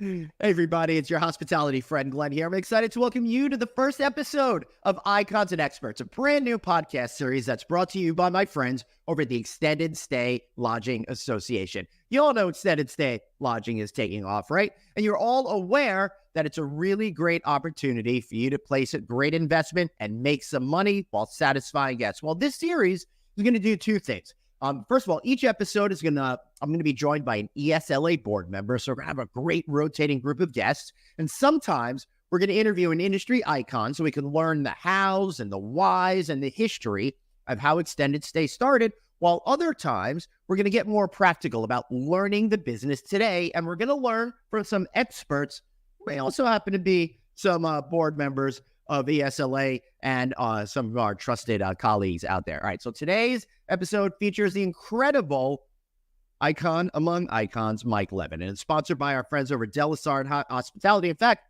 Hey everybody, it's your hospitality friend Glenn here. I'm excited to welcome you to the first episode of Icons and Experts, a brand new podcast series that's brought to you by my friends over at the Extended Stay Lodging Association. You all know extended stay lodging is taking off, right? And you're all aware that it's a really great opportunity for you to place a great investment and make some money while satisfying guests. Well, this series is going to do two things. First of all, each episode is I'm going to be joined by an ESLA board member. So we're going to have a great rotating group of guests. And sometimes we're going to interview an industry icon so we can learn the hows and the whys and the history of how extended stay started. While other times we're going to get more practical about learning the business today. And we're going to learn from some experts. We also happen to be some board members of ESLA and some of our trusted colleagues out there. All right, so today's episode features the incredible icon among icons, Mike Leven, and it's sponsored by our friends over at Delasard Hospitality. In fact,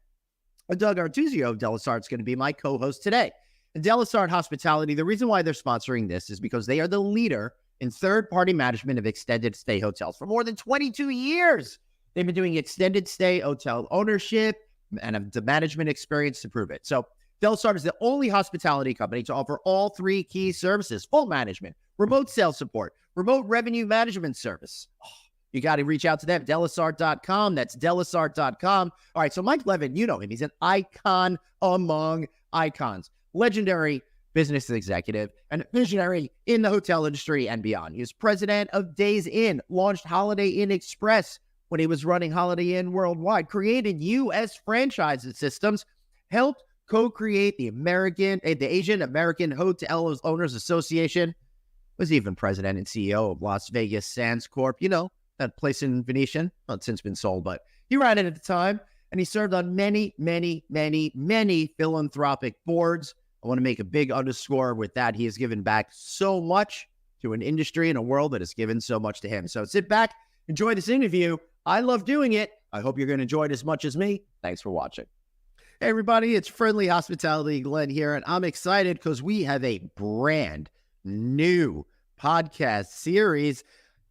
Doug Artuzio of Delasard is going to be my co-host today. And Delasard Hospitality, the reason why they're sponsoring this is because they are the leader in third-party management of extended stay hotels. For more than 22 years, they've been doing extended stay hotel ownership and have the management experience to prove it. So Delasard is the only hospitality company to offer all three key services: full management, remote sales support, remote revenue management service. You got to reach out to them, delasard.com. That's delasard.com. All right, so Mike Leven, you know him. He's an icon among icons, legendary business executive, and visionary in the hotel industry and beyond. He was president of Days Inn, launched Holiday Inn Express when he was running Holiday Inn worldwide, created U.S. franchise systems, helped co-create the Asian American Hotel Owners Association, was even president and CEO of Las Vegas Sands Corp. You know, that place in Venetian. Well, it's since been sold, but he ran it at the time, and he served on many, many, many, many philanthropic boards. I want to make a big underscore with that. He has given back so much to an industry and a world that has given so much to him. So sit back, enjoy this interview. I love doing it. I hope you're going to enjoy it as much as me. Thanks for watching. Hey, everybody, it's Friendly Hospitality Glenn here, and I'm excited because we have a brand new podcast series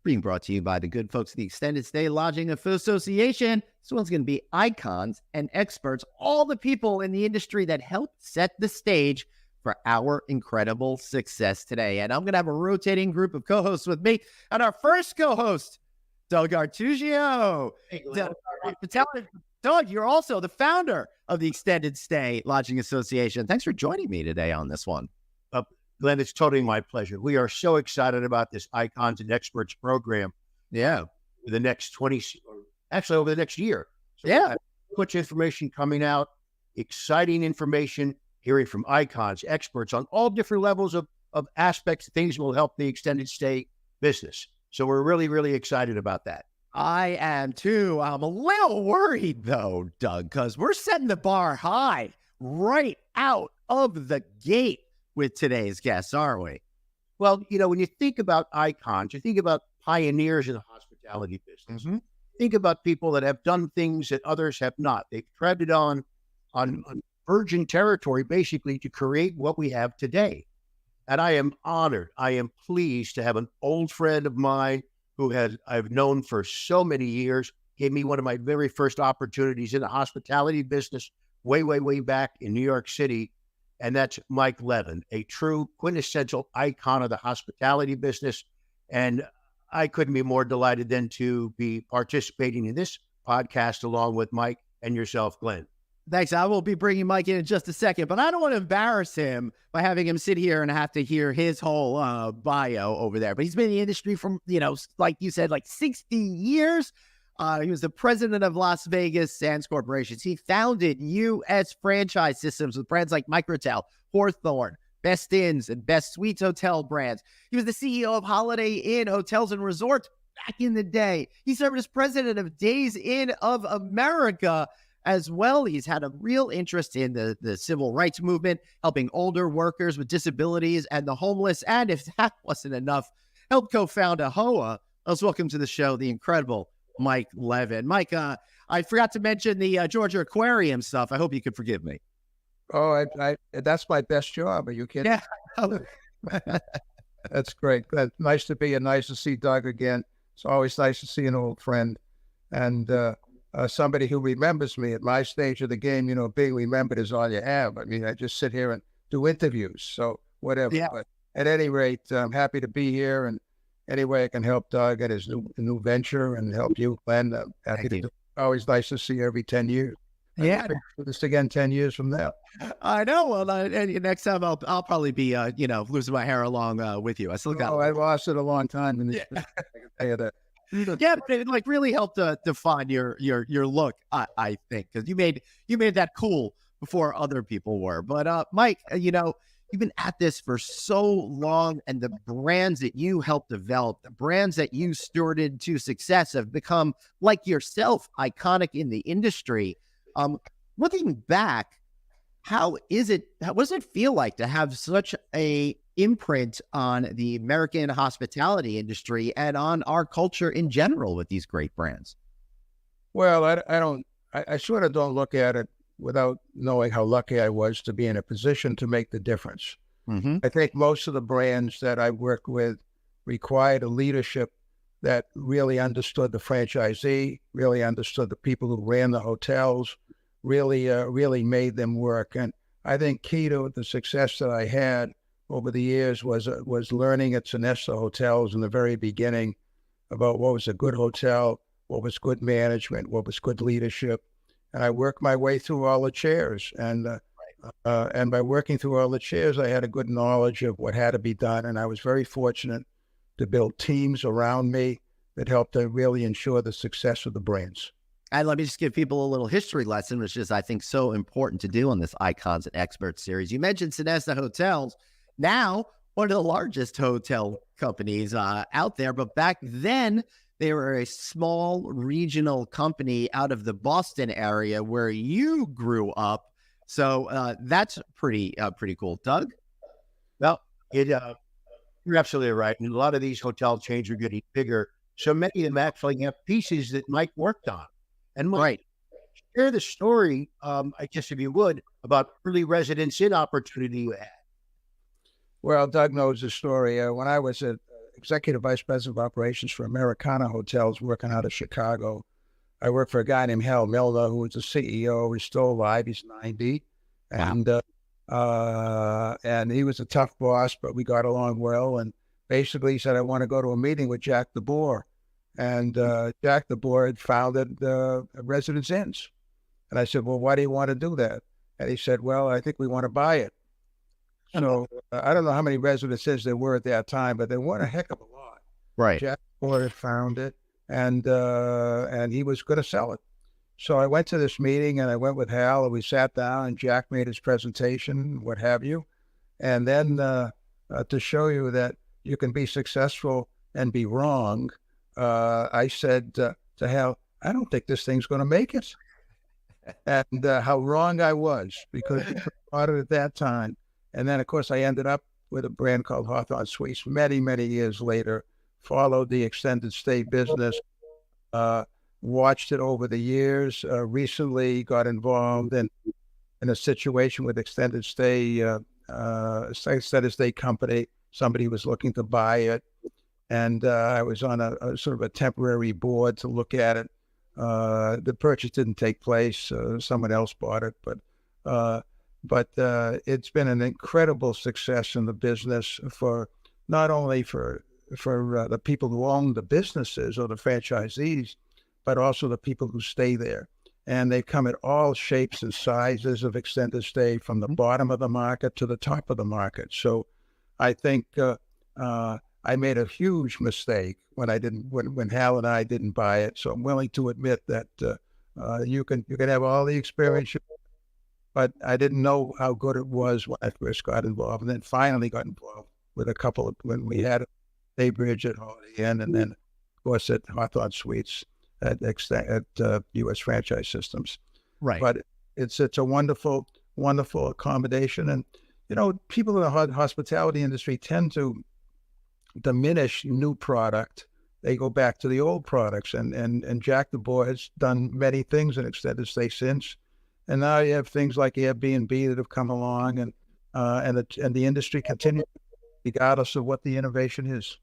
being brought to you by the good folks at the Extended Stay Lodging Association. This one's going to be icons and experts, all the people in the industry that helped set the stage for our incredible success today. And I'm going to have a rotating group of co-hosts with me. And our first co-host, Doug Artuzio. Hey, Doug, you're also the founder of the Extended Stay Lodging Association. Thanks for joining me today on this one. Glenn, it's totally my pleasure. We are so excited about this Icons and Experts program. Yeah. The next over the next year. So yeah. Much information coming out, exciting information, hearing from icons, experts on all different levels of aspects, things will help the extended stay business. So we're really, really excited about that. I am too. I'm a little worried though, Doug, because we're setting the bar high right out of the gate with today's guests, aren't we? Well, you know, when you think about icons, you think about pioneers in the hospitality business. Mm-hmm. Think about people that have done things that others have not. They've treaded on virgin territory, basically, to create what we have today. And I am honored. I am pleased to have an old friend of mine who I've known for so many years, gave me one of my very first opportunities in the hospitality business way, way, way back in New York City. And that's Mike Leven, a true quintessential icon of the hospitality business. And I couldn't be more delighted than to be participating in this podcast along with Mike and yourself, Glenn. Thanks. I will be bringing Mike in just a second, but I don't want to embarrass him by having him sit here and have to hear his whole bio over there. But he's been in the industry from, like you said, like 60 years. He was the president of Las Vegas Sands Corporations. He founded U.S. franchise systems with brands like Microtel, Hawthorn, Best Inns, and Best Suites hotel brands. He was the CEO of Holiday Inn Hotels and Resorts back in the day. He served as president of Days Inn of America as well. He's had a real interest in the civil rights movement, helping older workers with disabilities and the homeless. And if that wasn't enough, helped co-found AHOA. Let's welcome to the show the incredible Mike Leven. Mike, I forgot to mention the Georgia Aquarium stuff. I hope you could forgive me. Oh, that's my best job. Are you kidding? Yeah. That's great. Nice to be here. Nice to see Doug again. It's always nice to see an old friend. And somebody who remembers me at my stage of the game. Being remembered is all you have. I mean, I just sit here and do interviews, so whatever. Yeah. But at any rate, I'm happy to be here, and any way I can help Doug at his new venture and help you, Glenn, happy to do. Always nice to see you every 10 years. Yeah. Do this again 10 years from now. I know. Well, and next time I'll probably be, losing my hair along with you. I still got. Oh, I lost it a long time in this. Yeah. I can tell you that. Yeah, but it like really helped define your look. I think because you made that cool before other people were. But Mike, you've been at this for so long, and the brands that you helped develop, the brands that you stewarded to success, have become, like yourself, iconic in the industry. Looking back, what does it feel like to have such a imprint on the American hospitality industry and on our culture in general with these great brands? Well, I sort of don't look at it without knowing how lucky I was to be in a position to make the difference. Mm-hmm. I think most of the brands that I worked with required a leadership that really understood the franchisee, really understood the people who ran the hotels, really made them work. And I think key to the success that I had over the years was learning at Sonesta Hotels in the very beginning about what was a good hotel, what was good management, what was good leadership. And I worked my way through all the chairs. And by working through all the chairs, I had a good knowledge of what had to be done. And I was very fortunate to build teams around me that helped to really ensure the success of the brands. And let me just give people a little history lesson, which is, I think, so important to do on this Icons and Experts series. You mentioned Sonesta Hotels, now one of the largest hotel companies out there. But back then, they were a small regional company out of the Boston area where you grew up. So that's pretty cool. Doug? Well, you're absolutely right. And a lot of these hotel chains are getting bigger. So many of them actually have pieces that Mike worked on. And Mike, Right. share the story, I guess if you would, about early residence in opportunity you had. Well, Doug knows the story. When I was at Executive Vice President of Operations for Americana Hotels working out of Chicago, I worked for a guy named Hal Milner, who was the CEO. He's still alive. He's 90. And he was a tough boss, but we got along well. And basically he said, I want to go to a meeting with Jack DeBoer. And Jack DeBoer had founded Residence Inns. And I said, well, why do you want to do that? And he said, well, I think we want to buy it. So I don't know how many Residence Inns there were at that time, but there weren't a heck of a lot. Right. Jack DeBoer had found it, and he was going to sell it. So I went to this meeting, and I went with Hal, and we sat down, and Jack made his presentation, what have you. And then to show you that you can be successful and be wrong, I said to Hal, I don't think this thing's going to make it. And how wrong I was, because we bought it at that time. And then, of course, I ended up with a brand called Hawthorn Suites many, many years later, followed the extended stay business, watched it over the years, recently got involved in a situation with extended stay company. Somebody was looking to buy it. And I was on a sort of a temporary board to look at it. The purchase didn't take place. Someone else bought it, but it's been an incredible success in the business for not only for the people who own the businesses or the franchisees, but also the people who stay there. And they come at all shapes and sizes of extended stay, from the bottom of the market to the top of the market. So I think I made a huge mistake when Hal and I didn't buy it. So I'm willing to admit that you can have all the experience, but I didn't know how good it was when I first got involved, and then finally got involved with a couple of, when we had Daybridge at Holiday Inn, and then of course at Hawthorn Suites at US Franchise Systems. Right. But it's a wonderful accommodation, and people in the hospitality industry tend to diminish new product. They go back to the old products, and Jack DeBoer has done many things in extended stay since. And now you have things like Airbnb that have come along, and the industry continues regardless of what the innovation is.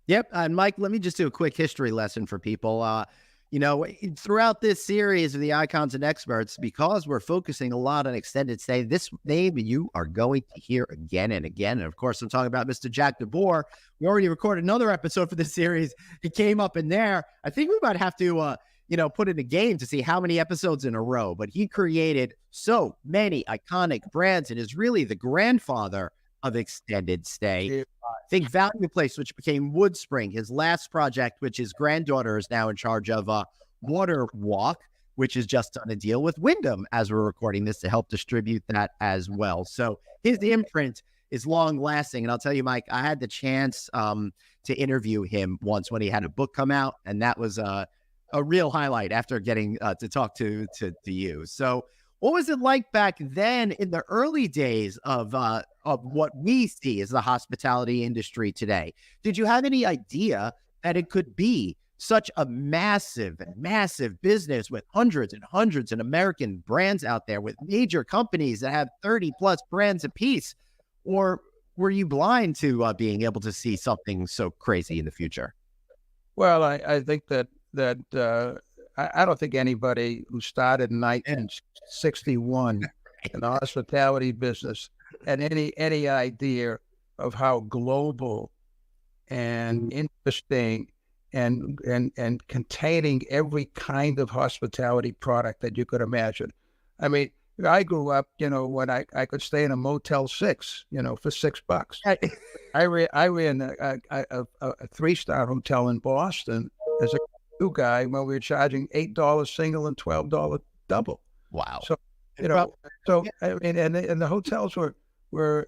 Yep. And Mike, let me just do a quick history lesson for people. Throughout this series of the Icons and Experts, because we're focusing a lot on extended stay, this name you are going to hear again and again. And of course, I'm talking about Mr. Jack DeBoer. We already recorded another episode for this series. He came up in there. I think we might have to, put in a game to see how many episodes in a row. But he created so many iconic brands and is really the grandfather of extended stay. Think Value Place, which became Woodspring, his last project, which his granddaughter is now in charge of, Water Walk, which has just done a deal with Wyndham as we're recording this to help distribute that as well. So his imprint is long lasting. And I'll tell you, Mike, I had the chance to interview him once when he had a book come out, and that was a real highlight after getting to talk to you. So what was it like back then in the early days of what we see as the hospitality industry today? Did you have any idea that it could be such a massive business with hundreds and hundreds of American brands out there with major companies that have 30 plus brands apiece? Or were you blind to being able to see something so crazy in the future? Well, I think that I don't think anybody who started in 1961 in the hospitality business had any idea of how global and interesting and containing every kind of hospitality product that you could imagine. I mean, I grew up, when I could stay in a Motel 6, for $6. I ran a 3-star hotel in Boston as a new guy when we were charging $8 single and $12 double. Wow. So, I mean, and the hotels were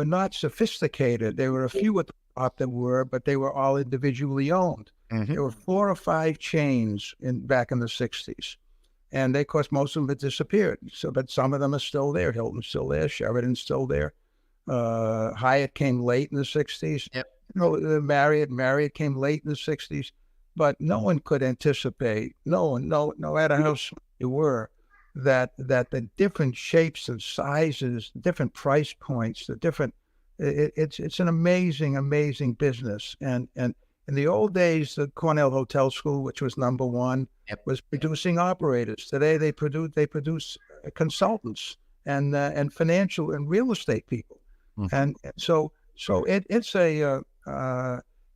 not sophisticated. There were a few at the top that were, but they were all individually owned. Mm-hmm. There were 4 or 5 chains back in the 60s. And they, of course, most of them had disappeared. So, but some of them are still there. Hilton's still there. Sheraton's still there. Hyatt came late in the 60s. Yep. Marriott came late in the 60s. But no one could anticipate, no matter how small you were, that the different shapes and sizes, different price points, it's an amazing business. And in the old days, the Cornell Hotel School, which was number one, was producing operators. Today, they produce consultants and financial and real estate people. Mm-hmm. And so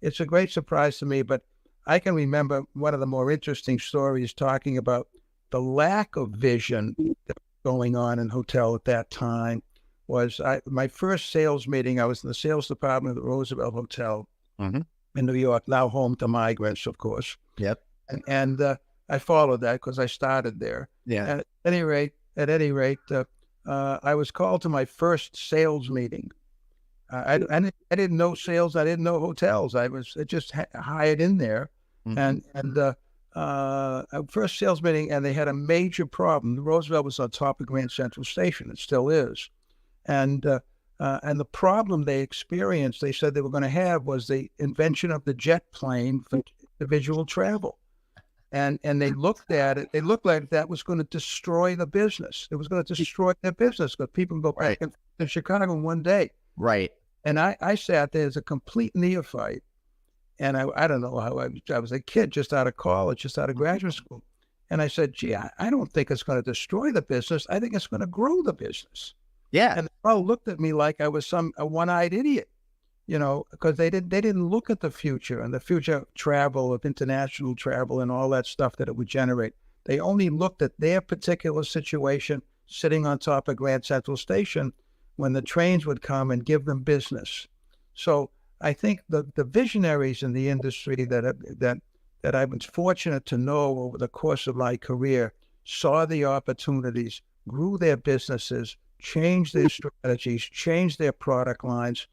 it's a great surprise to me. But I can remember one of the more interesting stories talking about the lack of vision going on in hotel at that time. Was my first sales meeting. I was in the sales department of the Roosevelt Hotel. Mm-hmm. In New York, now home to migrants, of course. Yep. And I followed that because I started there. Yeah. And at any rate, I was called to my first sales meeting. I didn't know sales. I didn't know hotels. I was just hired in there. Mm-hmm. First sales meeting, and they had a major problem. Roosevelt was on top of Grand Central Station. It still is. And the problem they experienced, they said they were going to have, was the invention of the jet plane for individual travel. And they looked at it. They looked like that was going to destroy the business. It was going to destroy their business because people go back to Chicago in one day. Right. And I sat there as a complete neophyte. And I don't know how I was a kid just out of college, just out of graduate school. And I said, gee, I don't think it's going to destroy the business. I think it's going to grow the business. Yeah. And they all looked at me like I was a one-eyed idiot, because they didn't look at the future and the future travel, of international travel and all that stuff that it would generate. They only looked at their particular situation sitting on top of Grand Central Station when the trains would come and give them business. So I think the visionaries in the industry that I was fortunate to know over the course of my career saw the opportunities, grew their businesses, changed their strategies, changed their product lines.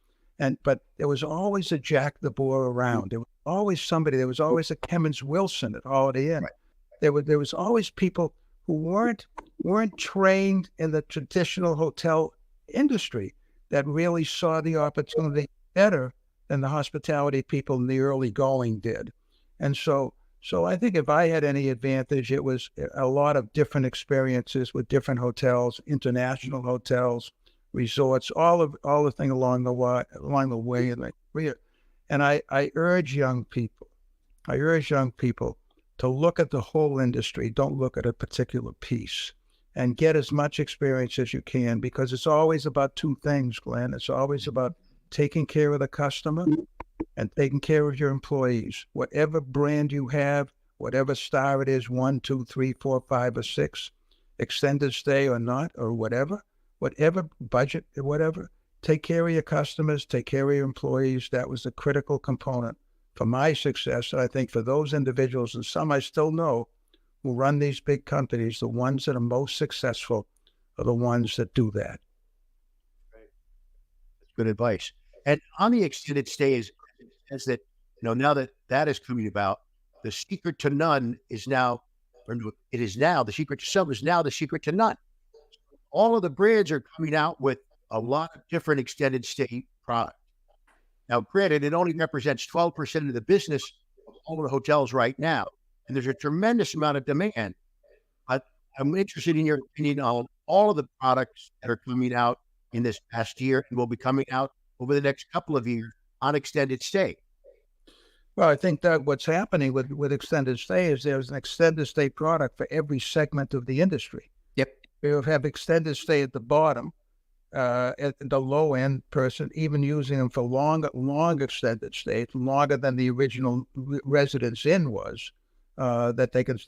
But there was always a Jack DeBoer around. There was always somebody. There was always a Kemmons Wilson at Holiday Inn. Right. There was always people who weren't trained in the traditional hotel industry that really saw the opportunity better than the hospitality people in the early going did. And so I think if I had any advantage, it was a lot of different experiences with different hotels, international hotels, resorts, all the thing along the way in my career. And I urge young people to look at the whole industry. Don't look at a particular piece, and get as much experience as you can, because it's always about two things, Glenn. It's always about taking care of the customer and taking care of your employees. Whatever brand you have, whatever star it is, 1, 2, 3, 4, 5, or 6, extended stay or not, or whatever budget, whatever, take care of your customers, take care of your employees. That was a critical component for my success. And I think for those individuals, and some I still know, who run these big companies, the ones that are most successful are the ones that do that. Right. That's good advice. And on the extended stay is that, now that is coming about, the secret to none is now, the secret to some is now the secret to none. All of the brands are coming out with a lot of different extended stay products. Now, granted, it only represents 12% of the business of all of the hotels right now, and there's a tremendous amount of demand. I'm interested in your opinion on all of the products that are coming out in this past year and will be coming out over the next couple of years on extended stay. Well, I think that what's happening with extended stay is there's an extended stay product for every segment of the industry. Yep. You have extended stay at the bottom, at the low end person, even using them for long extended stays, longer than the original residence inn was, that they can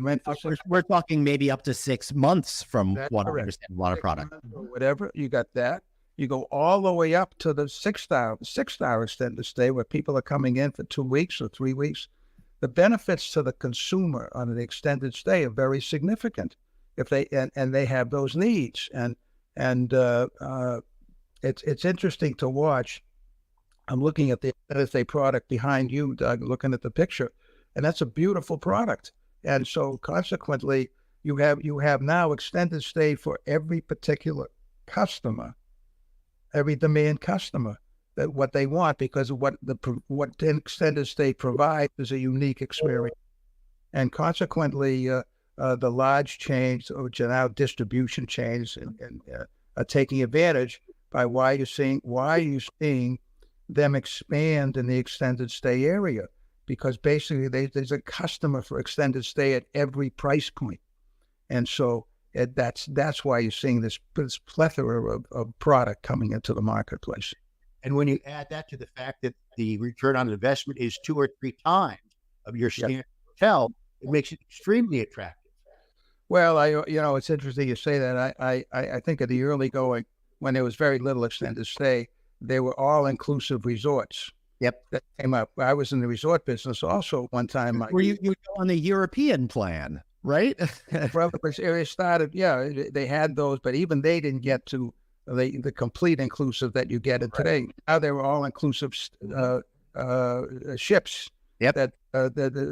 rent for We're talking maybe up to 6 months from That's what correct. I understand, a lot of product. Whatever, you got that. You go all the way up to the 6-star extended stay, where people are coming in for 2 weeks or 3 weeks. The benefits to the consumer on an extended stay are very significant if they and they have those needs. And it's interesting to watch. I'm looking at the extended stay product behind you, Doug, looking at the picture, and that's a beautiful product. And so consequently, you have now extended stay for every particular customer, every demand customer, that what they want, because of what the extended stay provides is a unique experience. And consequently, the large chains, which are now distribution chains, are taking advantage by why you're seeing them expand in the extended stay area, because basically there's a customer for extended stay at every price point. And so that's why you're seeing this plethora of product coming into the marketplace. And when you add that to the fact that the return on investment is 2 or 3 times of your standard hotel, it makes it extremely attractive. Well, it's interesting you say that. I think at the early going, when there was very little extended stay, they were all-inclusive resorts. Yep. That came up. I was in the resort business also one time. Were you go on the European plan, right? It started, they had those, but even they didn't get to the complete inclusive that you get today. Now they were all-inclusive ships. Yep. That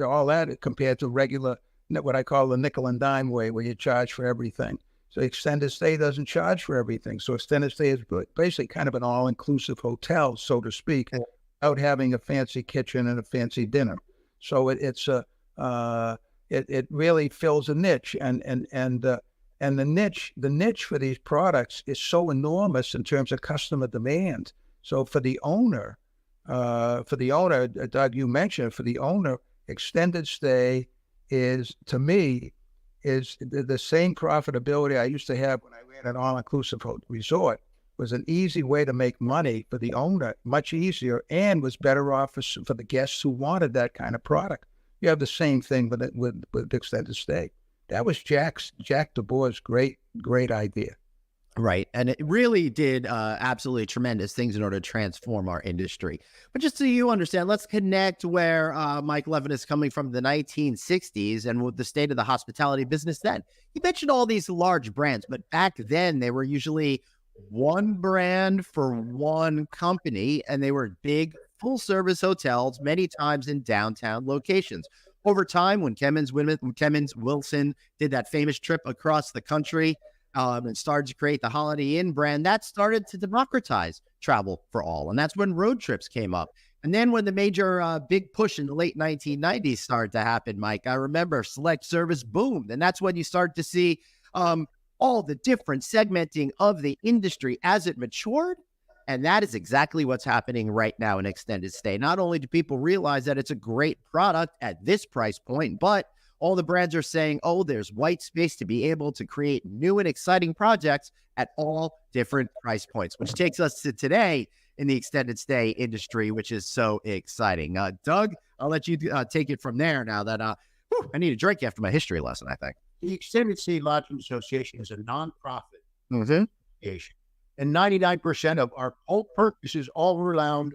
all that compared to regular, what I call the nickel and dime way, where you charge for everything. So extended stay doesn't charge for everything. So extended stay is basically kind of an all-inclusive hotel, so to speak, without having a fancy kitchen and a fancy dinner. So it really fills a niche, and the niche for these products is so enormous in terms of customer demand. So for the owner, Doug, you mentioned, for the owner, extended stay is, to me, is the same profitability I used to have when I ran an all-inclusive resort. Was an easy way to make money for the owner, much easier, and was better off for the guests who wanted that kind of product. You have the same thing with extended stay. That was Jack DeBoer's great idea. Right. And it really did absolutely tremendous things in order to transform our industry. But just so you understand, let's connect where Mike Leven is coming from, the 1960s, and with the state of the hospitality business then. You mentioned all these large brands, but back then they were usually one brand for one company, and they were big full-service hotels, many times in downtown locations. Over time, when Kemmons Wilson did that famous trip across the country, and started to create the Holiday Inn brand, that started to democratize travel for all. And that's when road trips came up. And then when the major big push in the late 1990s started to happen, Mike, I remember select service boomed. And that's when you start to see all the different segmenting of the industry as it matured. And that is exactly what's happening right now in extended stay. Not only do people realize that it's a great product at this price point, but all the brands are saying, oh, there's white space to be able to create new and exciting projects at all different price points, which takes us to today in the extended stay industry, which is so exciting. Doug, I'll let you take it from there now that I need a drink after my history lesson, I think. The Extended Stay Lodging Association is a nonprofit association. And 99% of our whole purpose is around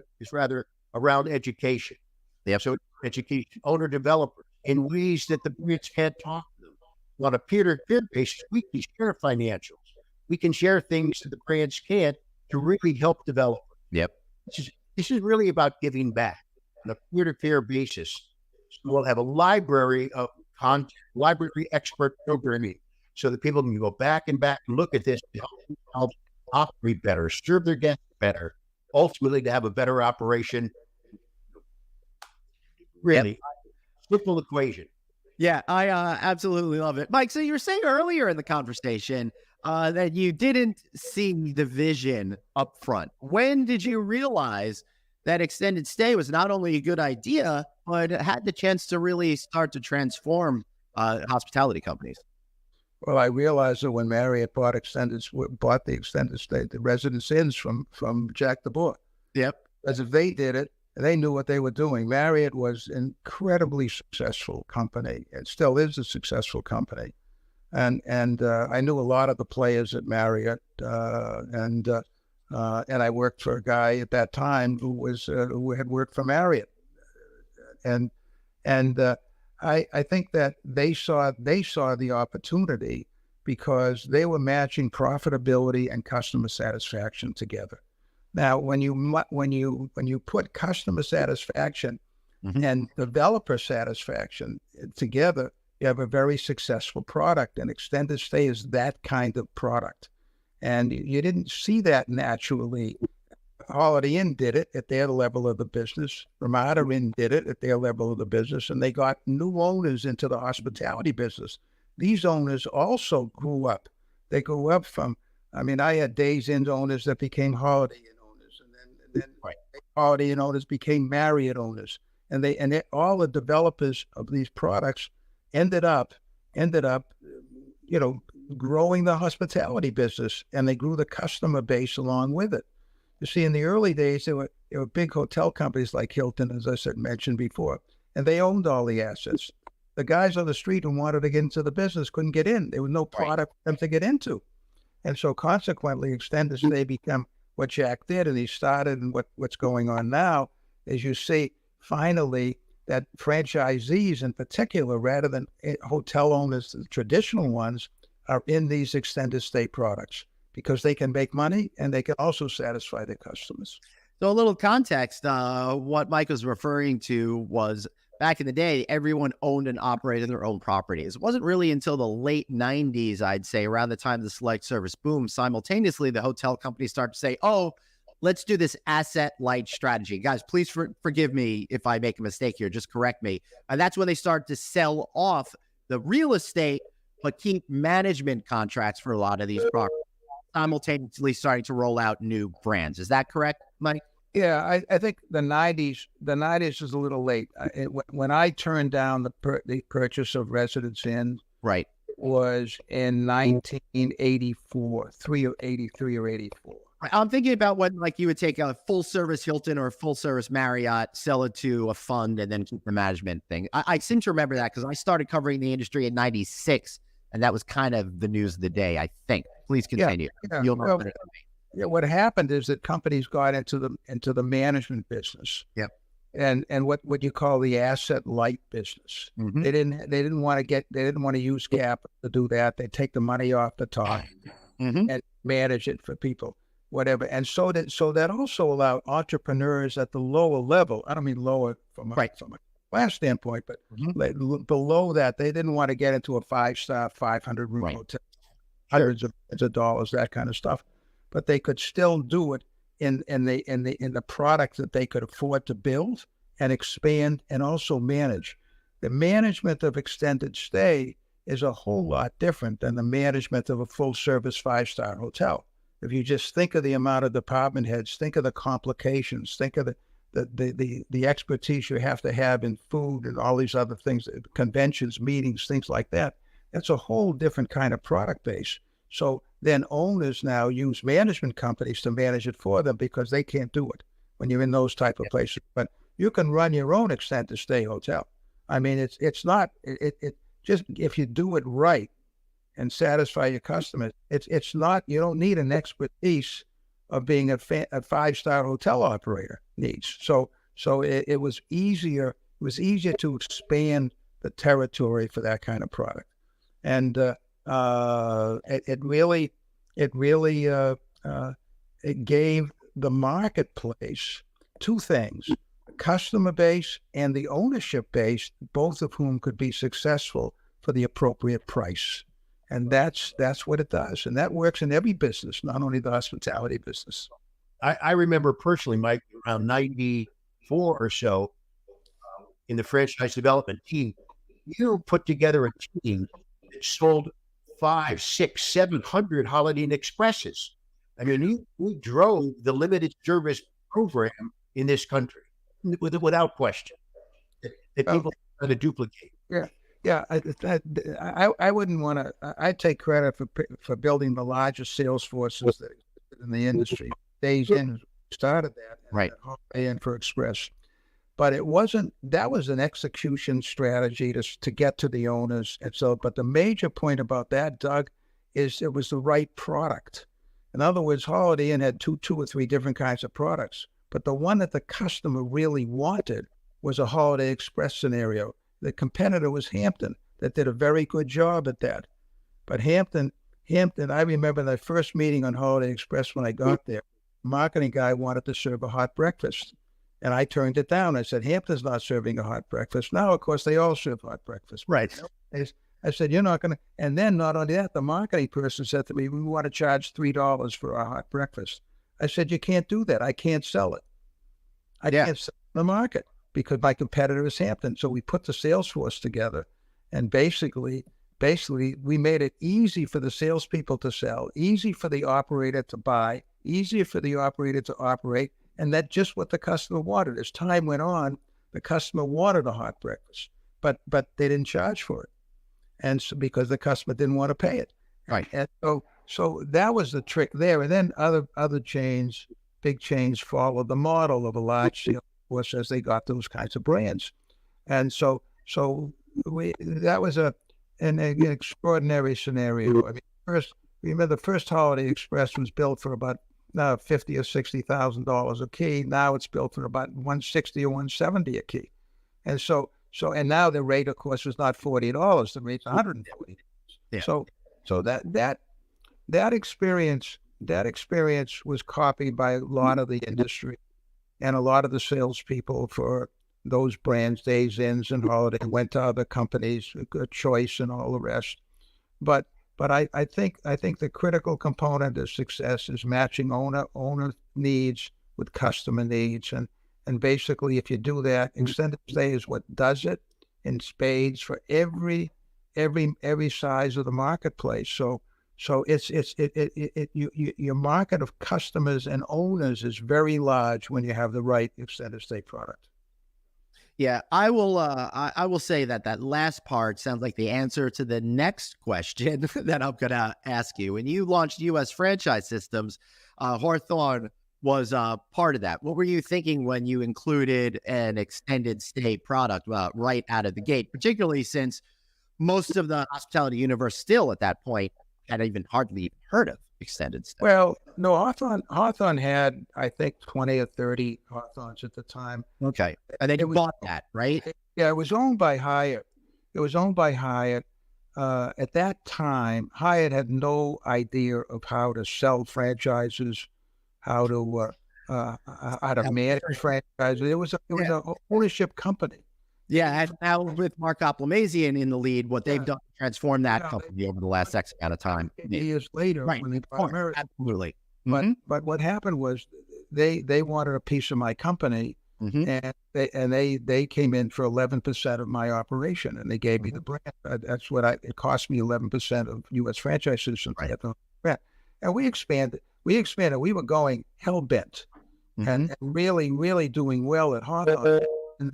education. Yep. So education, owner developers, in ways that the brands can't talk to them. On a peer-to-peer basis, we can share financials. We can share things that the brands can't to really help developers. Yep. This is really about giving back on a peer-to-peer basis. So we'll have a library of content, library expert programming, so that people can go back and look at this to help operate better, serve their guests better, ultimately to have a better operation. Really, simple equation. Yeah, I absolutely love it. Mike, so you were saying earlier in the conversation that you didn't see the vision up front. When did you realize that extended stay was not only a good idea, but had the chance to really start to transform hospitality companies? Well, I realized that when Marriott bought the extended stay, the Residence Inns from Jack DeBoer. Yep. As if they did it, they knew what they were doing. Marriott was an incredibly successful company. It still is a successful company. And I knew a lot of the players at Marriott, and I worked for a guy at that time who had worked for Marriott, and I think that they saw the opportunity because they were matching profitability and customer satisfaction together. Now, when you put customer satisfaction and developer satisfaction together, you have a very successful product, and extended stay is that kind of product. And you didn't see that naturally. Holiday Inn did it at their level of the business. Ramada Inn did it at their level of the business, and they got new owners into the hospitality business. These owners also grew up. They grew up from, I had Days Inn owners that became Holiday Inn owners, and then Holiday Inn owners became Marriott owners, and all the developers of these products ended up, growing the hospitality business, and they grew the customer base along with it. You see, in the early days, there were big hotel companies like Hilton, as I mentioned before, and they owned all the assets. The guys on the street who wanted to get into the business couldn't get in. There was no product for them to get into. And so consequently, extended stay became what Jack did, and he started, and what's going on now is you see finally that franchisees in particular, rather than hotel owners, the traditional ones, are in these extended stay products because they can make money and they can also satisfy their customers. So a little context, what Mike was referring to was back in the day, everyone owned and operated their own properties. It wasn't really until the late 90s, I'd say, around the time the select service boom, simultaneously, the hotel companies start to say, oh, let's do this asset light strategy. Guys, please forgive me if I make a mistake here. Just correct me. And that's when they start to sell off the real estate, but keep management contracts for a lot of these properties, simultaneously starting to roll out new brands. Is that correct, Mike? Yeah, I think the 90s is a little late. When I turned down the purchase of Residence Inn, right, was in 1984, 83 or 84. I'm thinking about when, like, you would take a full service Hilton or a full service Marriott, sell it to a fund, and then keep the management thing. I seem to remember that because I started covering the industry in 96, and that was kind of the news of the day, I think. Please continue. Yeah. You'll know better than me. Yeah, what happened is that companies got into the management business. Yep. And what you call the asset light business. Mm-hmm. They didn't want to use capital to do that. They take the money off the top and manage it for people, whatever. And so that also allowed entrepreneurs at the lower level. I don't mean lower from a class standpoint, but below that, they didn't want to get into a 5-star, 500-room hotel, hundreds of dollars, that kind of stuff. But they could still do it in the product that they could afford to build and expand and also manage. The management of extended stay is a whole lot different than the management of a full service 5-star hotel. if you just think of the amount of department heads, think of the complications, think of the expertise you have to have in food and all these other things, conventions, meetings, things like that. That's a whole different kind of product base. So then owners now use management companies to manage it for them because they can't do it when you're in those type of places. But you can run your own extended stay hotel. I mean, it's not just if you do it right and satisfy your customers. It's not, you don't need an expertise of being a 5-star hotel operator needs. So it was easier. It was easier to expand the territory for that kind of product, and it gave the marketplace two things: the customer base and the ownership base, both of whom could be successful for the appropriate price. And that's what it does. And that works in every business, not only the hospitality business. I remember personally, Mike, around 94 or so, in the franchise development team, you put together a team that sold 500, 600, 700 Holiday Inn Expresses. I mean, you drove the limited service program in this country without question that people try to duplicate. Yeah. Yeah, I wouldn't want to. I take credit for building the largest sales forces that existed in the industry. Days in started that, right? And for Express, but it wasn't. That was an execution strategy to get to the owners, and so. But the major point about that, Doug, is it was the right product. In other words, Holiday Inn had two or three different kinds of products, but the one that the customer really wanted was a Holiday Express scenario. The competitor was Hampton, that did a very good job at that. But Hampton, I remember the first meeting on Holiday Express when I got there, the marketing guy wanted to serve a hot breakfast. And I turned it down. I said, Hampton's not serving a hot breakfast. Now, of course, they all serve hot breakfast. Right. I said, you're not going to. And then not only that, the marketing person said to me, we want to charge $3 for our hot breakfast. I said, you can't do that. I can't sell it. I can't sell it in the market, because my competitor is Hampton. So we put the sales force together, and basically we made it easy for the salespeople to sell, easy for the operator to buy, easier for the operator to operate, and that's just what the customer wanted. As time went on, the customer wanted a hot breakfast, but they didn't charge for it, and so, because the customer didn't want to pay it. Right. And so that was the trick there. And then other chains, big chains, followed the model of a large sales force as they got those kinds of brands. And so that was an extraordinary scenario. I mean, remember the first Holiday Express was built for about $50,000 or $60,000 a key. Now it's built for about $160,000 or $170,000 a key. And and now the rate, of course, is not $40. The rate's $140. Yeah. So that experience was copied by a lot of the industry. And a lot of the salespeople for those brands, Days Inns and Holiday, went to other companies, Good Choice and all the rest. But I think the critical component of success is matching owner needs with customer needs. And basically, if you do that, extended stay is what does it in spades for every size of the marketplace. So your market of customers and owners is very large when you have the right extended stay product. Yeah, I will say that last part sounds like the answer to the next question that I'm going to ask you. When you launched US Franchise Systems, Hawthorn was part of that. What were you thinking when you included an extended stay product right out of the gate, particularly since most of the hospitality universe still at that point had even hardly heard of extended stay? Well, no, Hawthorn had, I think, 20 or 30 Hawthorns at the time. Okay. And then you bought that, right? Yeah, it was owned by Hyatt. At that time, Hyatt had no idea of how to sell franchises, how to manage franchises. It was an ownership company. Yeah, and now with Mark Oplamazian in the lead, what they've done to transform that company over the last X amount of time. Years later, right. When they bought America. Absolutely. But what happened was they wanted a piece of my company, and they came in for 11% of my operation, and they gave me the brand. It cost me 11% of US Franchise Systems. Right. And we expanded. we expanded. We were going hell-bent and really, really doing well at Hawthorn. And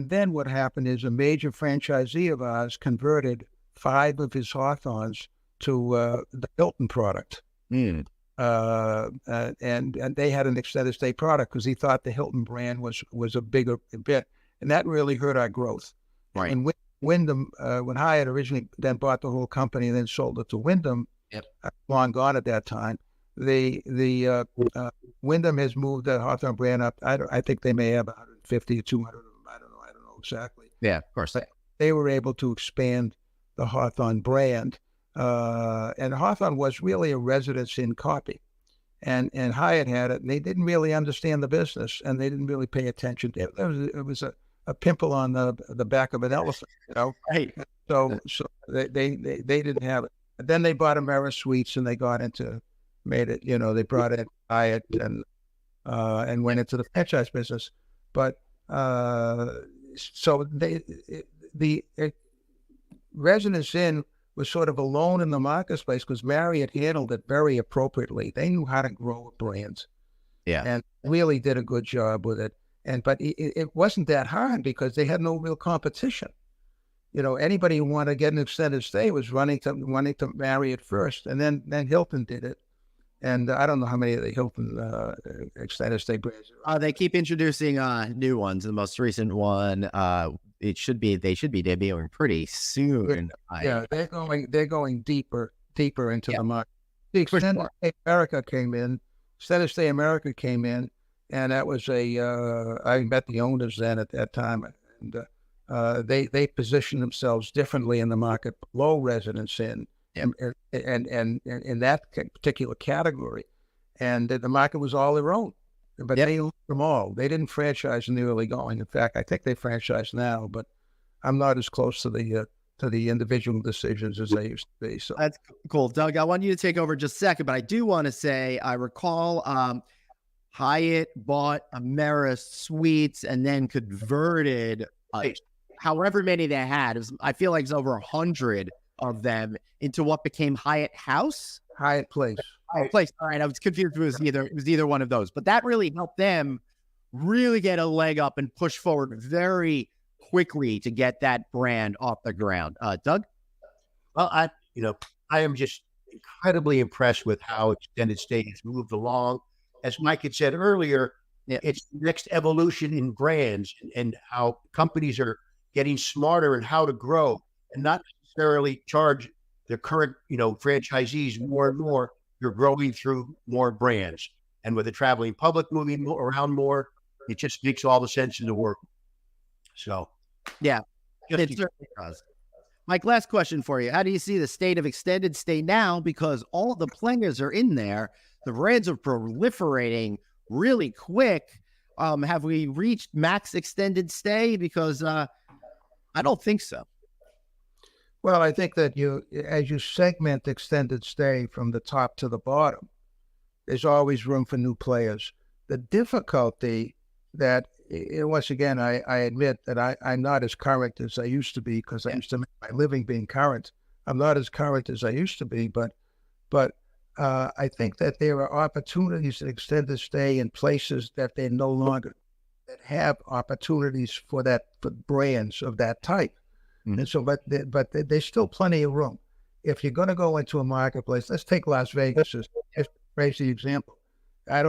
then what happened is a major franchisee of ours converted 5 of his Hawthorns to the Hilton product. And they had an extended stay product because he thought the Hilton brand was a bigger bit, and that really hurt our growth. Right. And Wyndham, when Hyatt originally then bought the whole company and then sold it to Wyndham, long gone at that time. The Wyndham has moved the Hawthorn brand up. I think they may have 150 or 200 of them. I don't know exactly. Yeah, of course. They were able to expand the Hawthorn brand. And Hawthorn was really a residence inn copy. And Hyatt had it, and they didn't really understand the business, and they didn't really pay attention. It was a pimple on the back of an elephant, you know. Right. So they didn't have it. And then they bought Encore Suites, and they made it. You know, they brought in Hyatt and went into the franchise business. But so the residence inn was sort of alone in the marketplace because Marriott handled it very appropriately. They knew how to grow a brand, and really did a good job with it. But it wasn't that hard because they had no real competition. You know, anybody who wanted to get an extended stay was running to Marriott first, and then Hilton did it. And I don't know how many of the Hilton extended stay brands are. They keep introducing new ones. The most recent one, they should be debuting pretty soon. Yeah, they're going deeper into the market. The Extended Stay America came in. Extended Stay America came in, and that was I met the owners then at that time, and they positioned themselves differently in the market below Residence Inn. And in that particular category, and the market was all their own, but they owned them all. They didn't franchise in the early going. In fact, I think they franchise now, but I'm not as close to the individual decisions as they used to be. So that's cool, Doug. I want you to take over just a second, but I do want to say I recall Hyatt bought Encore Suites and then converted however many they had. I feel like it's over 100 of them into what became Hyatt House. Hyatt Place. Hyatt Place. All right, I was confused. It was either one of those, but that really helped them really get a leg up and push forward very quickly to get that brand off the ground. Doug? Well, I am just incredibly impressed with how extended stay has moved along. As Mike had said earlier, it's the next evolution in brands and how companies are getting smarter in how to grow and not necessarily charge the current, franchisees more and more. You're growing through more brands. And with the traveling public moving around more, it just makes all the sense in the world. So, yeah, it certainly does. Mike, last question for you. How do you see the state of extended stay now? Because all the players are in there. The brands are proliferating really quick. Have we reached max extended stay? Because I don't think so. Well, I think that as you segment extended stay from the top to the bottom, there's always room for new players. The difficulty that, once again, I admit that I'm not as current as I used to be because I used to make my living being current. I'm not as current as I used to be, but I think that there are opportunities in extended stay in places that they no longer that have opportunities for brands of that type. And so, but there's still plenty of room. If you're going to go into a marketplace, let's take Las Vegas as a crazy example. I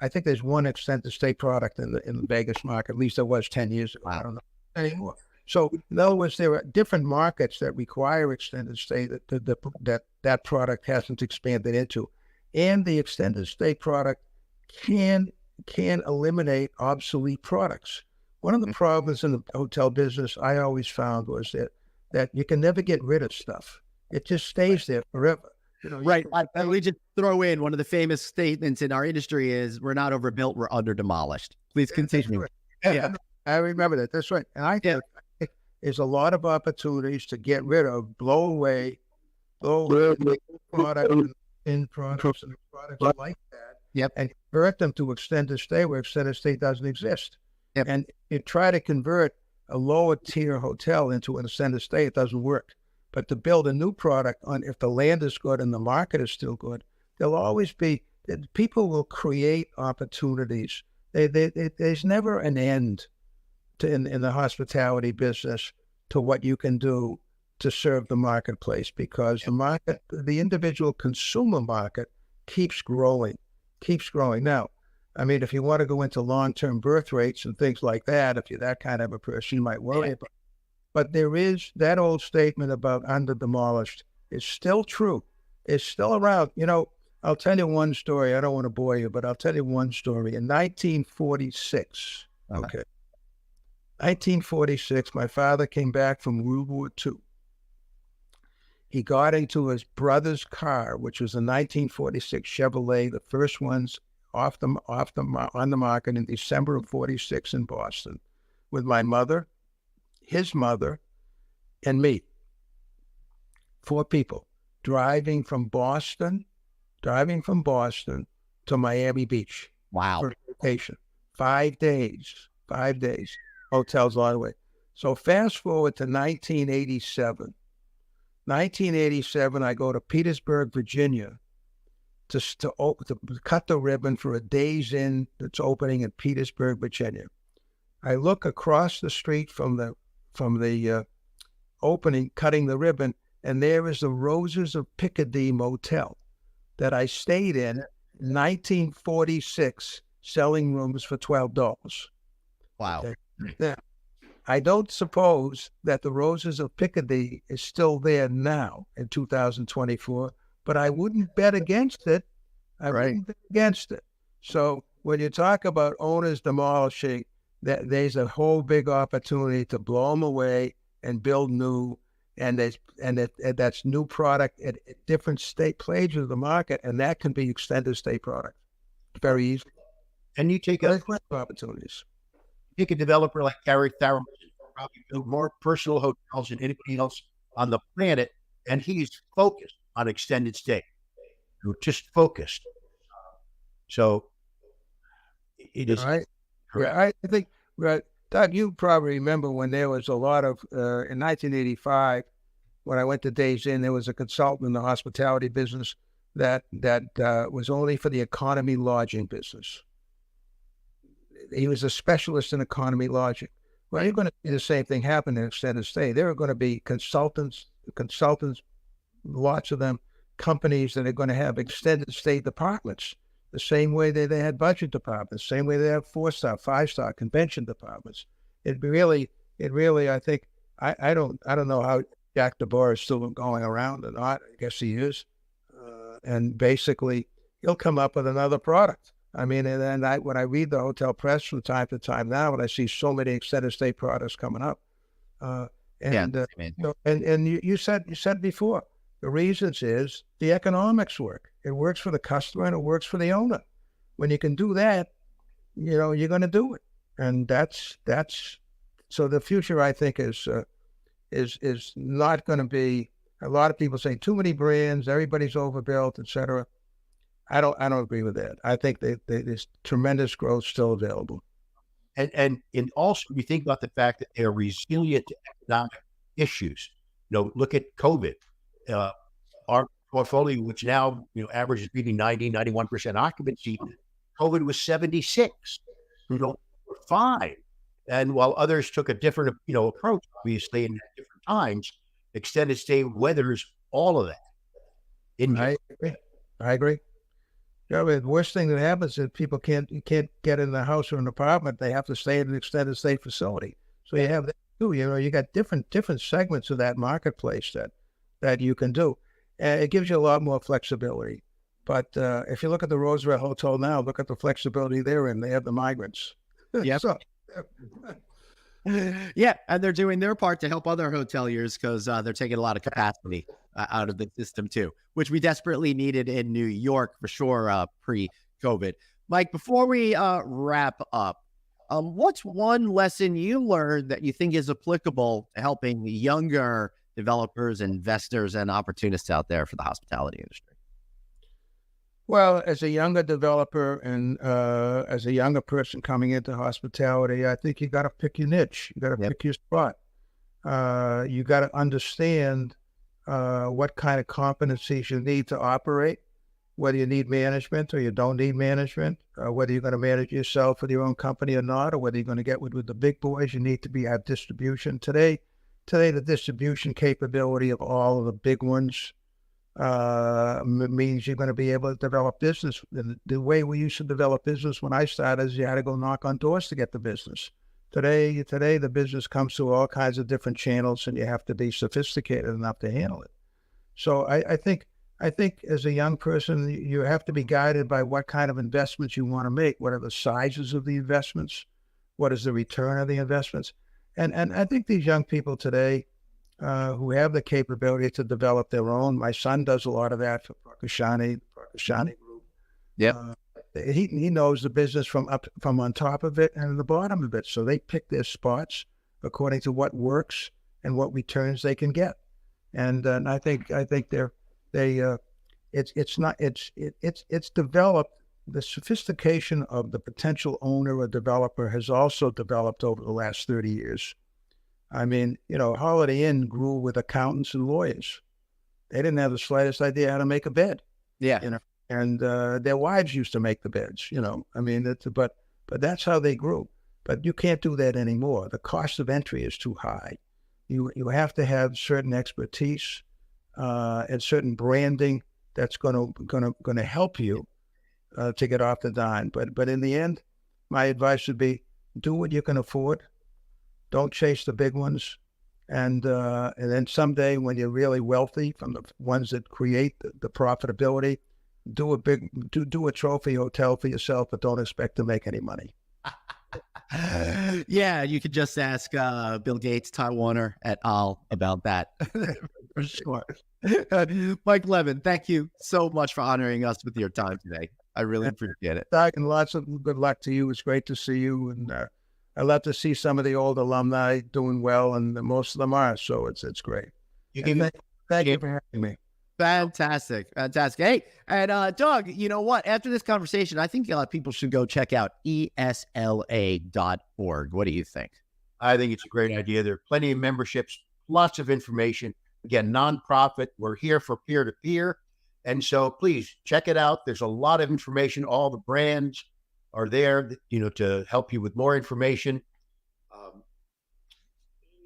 think there's one extended stay product in the Vegas market. At least there was 10 years ago. I don't know anymore. So in other words, there are different markets that require extended stay that product hasn't expanded into, and the extended stay product can eliminate obsolete products. One of the problems in the hotel business I always found was that you can never get rid of stuff. It just stays there forever. Right. And we just throw in one of the famous statements in our industry is we're not overbuilt, we're under demolished. Please continue. Right. Yeah, I remember that. That's right. And I think there's a lot of opportunities to get rid of, blow away products and products like that. And convert them to extended stay where extended stay doesn't exist. And you try to convert a lower tier hotel into an extended stay, it doesn't work. But to build a new product if the land is good and the market is still good, there'll always be people will create opportunities. There's never an end in the hospitality business to what you can do to serve the marketplace, because the individual consumer market keeps growing. Now, I mean, if you want to go into long-term birth rates and things like that, if you're that kind of a person, you might worry about it. But there is that old statement about under demolished is still true. It's still around. I'll tell you one story. I don't want to bore you, but I'll tell you one story. In 1946, 1946, my father came back from World War II. He got into his brother's car, which was a 1946 Chevrolet, the first ones on the market in December of 46 in Boston, with my mother, his mother, and me. 4 people driving from Boston to Miami Beach. Wow. For vacation. 5 days. 5 days. Hotels all the way. So fast forward to 1987. 1987, I go to Petersburg, Virginia, to cut the ribbon for a Days Inn that's opening in Petersburg, Virginia. I look across the street from the opening, cutting the ribbon, and there is the Roses of Piccadilly Motel that I stayed in 1946, selling rooms for $12. Wow. Okay. Now, I don't suppose that the Roses of Piccadilly is still there now in 2024, but I wouldn't bet against it. Wouldn't bet against it. So when you talk about owners demolishing, there's a whole big opportunity to blow them away and build new, and that's new product at different stages of the market, and that can be extended stay product very easily. And you take opportunities. Take a developer like Gary Tharum, probably build more personal hotels than anybody else on the planet, and he's focused on extended stay. Just focused. So it is. Right. I think, Doug, you probably remember when there was a lot of, in 1985, when I went to Days Inn, there was a consultant in the hospitality business that was only for the economy lodging business. He was a specialist in economy lodging. Well, you're going to see the same thing happen in extended stay. There are going to be consultants, lots of them, companies that are going to have extended stay departments, the same way that they had budget departments, same way they have 4-star, 5-star convention departments. It really, I think, I don't know how Jack DeBoer is still going around or not. I guess he is. And basically, he'll come up with another product. I mean, and then when I read the hotel press from time to time now, and I see so many extended stay products coming up, and you said before, the reasons is the economics work. It works for the customer and it works for the owner. When you can do that, you're going to do it, and that's so the future, I think, is not going to be. A lot of people say too many brands, everybody's overbuilt, etc. I don't agree with that. I think there's tremendous growth still available. And also, you think about the fact that they're resilient to economic issues. Look at COVID. Our portfolio, which now averages between 90-91% occupancy, COVID was 76. We're fine. And while others took a different approach, obviously, in different times, extended stay weathers all of that. I agree. The worst thing that happens is people can't get in the house or an apartment. They have to stay in an extended stay facility. So you have that too. You got different segments of that marketplace that you can do. And it gives you a lot more flexibility. But if you look at the Roosevelt Hotel now, look at the flexibility they're in. They have the migrants. Yep. Yeah, and they're doing their part to help other hoteliers because they're taking a lot of capacity out of the system too, which we desperately needed in New York for sure pre-COVID. Mike, before we wrap up, what's one lesson you learned that you think is applicable to helping younger developers, investors, and opportunists out there for the hospitality industry? Well, as a younger developer and as a younger person coming into hospitality, I think you got to pick your niche. You got to pick your spot. You got to understand what kind of competencies you need to operate, whether you need management or you don't need management, whether you're going to manage yourself with your own company or not, or whether you're going to get with the big boys, you need to have distribution. Today, the distribution capability of all of the big ones means you're going to be able to develop business. The way we used to develop business when I started is you had to go knock on doors to get the business. Today, the business comes through all kinds of different channels, and you have to be sophisticated enough to handle it. So I think as a young person, you have to be guided by what kind of investments you want to make. What are the sizes of the investments? What is the return of the investments? And I think these young people today who have the capability to develop their own. My son does a lot of that for Prakashani Group. Yeah. He knows the business from on top of it and the bottom of it. So they pick their spots according to what works and what returns they can get. And I think it's developed. The sophistication of the potential owner or developer has also developed over the last 30 years. I mean, Holiday Inn grew with accountants and lawyers. They didn't have the slightest idea how to make a bed. Yeah. And their wives used to make the beds. I mean, but that's how they grew. But you can't do that anymore. The cost of entry is too high. You have to have certain expertise and certain branding that's going to help you to get off the dime. But in the end, my advice would be do what you can afford. Don't chase the big ones. And then someday when you're really wealthy from the ones that create the profitability, do a trophy hotel for yourself, but don't expect to make any money. Yeah, you could just ask Bill Gates, Ty Warner et al. About that. For sure. Mike Leven, thank you so much for honoring us with your time today. I really appreciate it. Doug, and lots of good luck to you. It's great to see you. And I love to see some of the old alumni doing well, and most of them are. So it's great. Thank you for having me. Fantastic. Hey, and Doug, you know what? After this conversation, I think people should go check out ESLA.org. What do you think? I think it's a great idea. There are plenty of memberships, lots of information. Again, nonprofit. We're here for peer-to-peer. And so please check it out. There's a lot of information. All the brands are there, to help you with more information.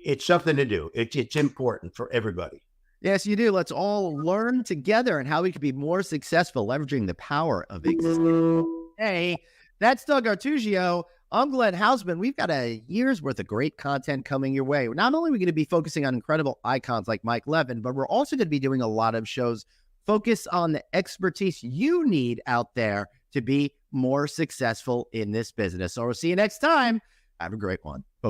It's something to do. It's important for everybody. Yes, you do. Let's all learn together and how we can be more successful, leveraging the power of existence. Hey, that's Doug Artugio. I'm Glenn Hausman. We've got a year's worth of great content coming your way. Not only are we going to be focusing on incredible icons like Mike Leven, but we're also going to be doing a lot of shows focused on the expertise you need out there to be more successful in this business. So we'll see you next time. Have a great one. Bye.